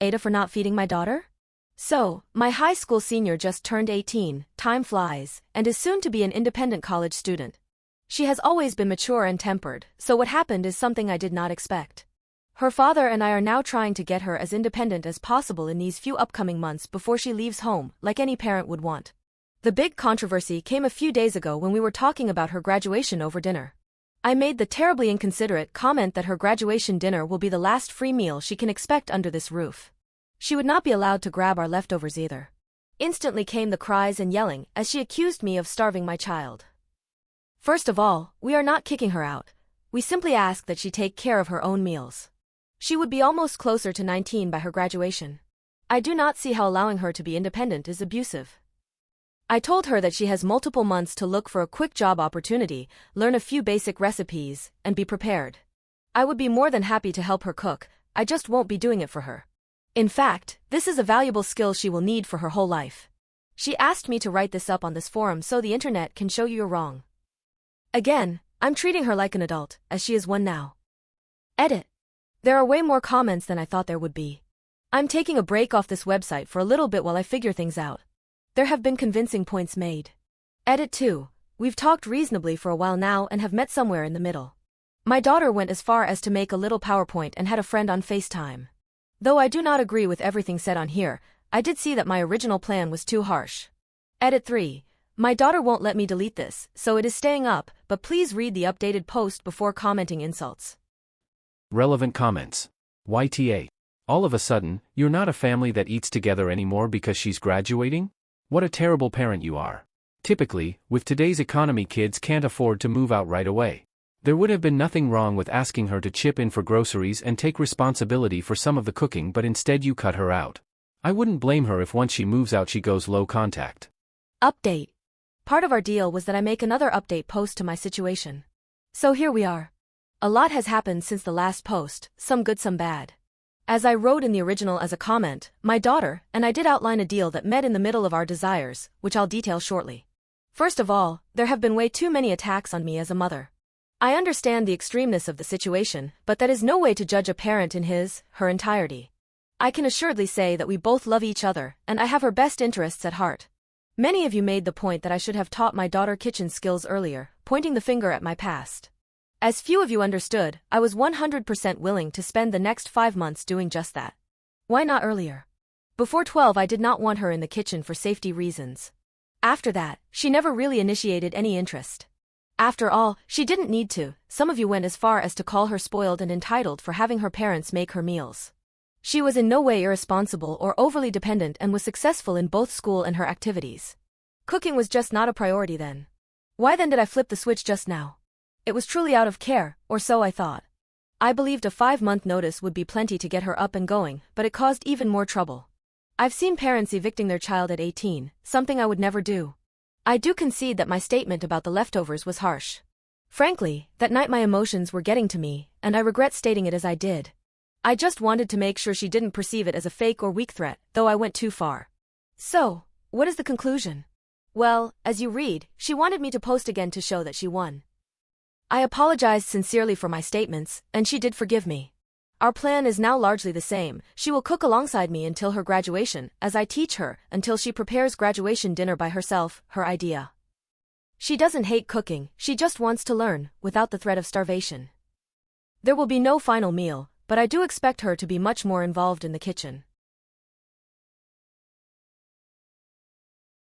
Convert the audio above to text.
AITA for not feeding my daughter? So, my high school senior just turned 18, time flies, and is soon to be an independent college student. She has always been mature and tempered, so what happened is something I did not expect. Her father and I are now trying to get her as independent as possible in these few upcoming months before she leaves home, like any parent would want. The big controversy came a few days ago when we were talking about her graduation over dinner. I made the terribly inconsiderate comment that her graduation dinner will be the last free meal she can expect under this roof. She would not be allowed to grab our leftovers either. Instantly came the cries and yelling as she accused me of starving my child. First of all, we are not kicking her out. We simply ask that she take care of her own meals. She would be almost closer to 19 by her graduation. I do not see how allowing her to be independent is abusive. I told her that she has multiple months to look for a quick job opportunity, learn a few basic recipes, and be prepared. I would be more than happy to help her cook, I just won't be doing it for her. In fact, this is a valuable skill she will need for her whole life. She asked me to write this up on this forum so the internet can show you you're wrong. Again, I'm treating her like an adult, as she is one now. Edit. There are way more comments than I thought there would be. I'm taking a break off this website for a little bit while I figure things out. There have been convincing points made. Edit 2. We've talked reasonably for a while now and have met somewhere in the middle. My daughter went as far as to make a little PowerPoint and had a friend on FaceTime. Though I do not agree with everything said on here, I did see that my original plan was too harsh. Edit 3. My daughter won't let me delete this, so it is staying up, but please read the updated post before commenting insults. Relevant comments. YTA. All of a sudden, you're not a family that eats together anymore because she's graduating? What a terrible parent you are. Typically, with today's economy, kids can't afford to move out right away. There would have been nothing wrong with asking her to chip in for groceries and take responsibility for some of the cooking, but instead you cut her out. I wouldn't blame her if once she moves out she goes low contact. Update. Part of our deal was that I make another update post to my situation. So here we are. A lot has happened since the last post, some good some bad. As I wrote in the original as a comment, my daughter and I did outline a deal that met in the middle of our desires, which I'll detail shortly. First of all, there have been way too many attacks on me as a mother. I understand the extremeness of the situation, but that is no way to judge a parent in her entirety. I can assuredly say that we both love each other, and I have her best interests at heart. Many of you made the point that I should have taught my daughter kitchen skills earlier, pointing the finger at my past. As few of you understood, I was 100% willing to spend the next 5 months doing just that. Why not earlier? Before 12 I did not want her in the kitchen for safety reasons. After that, she never really initiated any interest. After all, she didn't need to. Some of you went as far as to call her spoiled and entitled for having her parents make her meals. She was in no way irresponsible or overly dependent and was successful in both school and her activities. Cooking was just not a priority then. Why then did I flip the switch just now? It was truly out of care, or so I thought. I believed a 5-month notice would be plenty to get her up and going, but it caused even more trouble. I've seen parents evicting their child at 18, something I would never do. I do concede that my statement about the leftovers was harsh. Frankly, that night my emotions were getting to me, and I regret stating it as I did. I just wanted to make sure she didn't perceive it as a fake or weak threat, though I went too far. So, what is the conclusion? Well, as you read, she wanted me to post again to show that she won. I apologized sincerely for my statements, and she did forgive me. Our plan is now largely the same. She will cook alongside me until her graduation, as I teach her, until she prepares graduation dinner by herself, her idea. She doesn't hate cooking, she just wants to learn, without the threat of starvation. There will be no final meal, but I do expect her to be much more involved in the kitchen.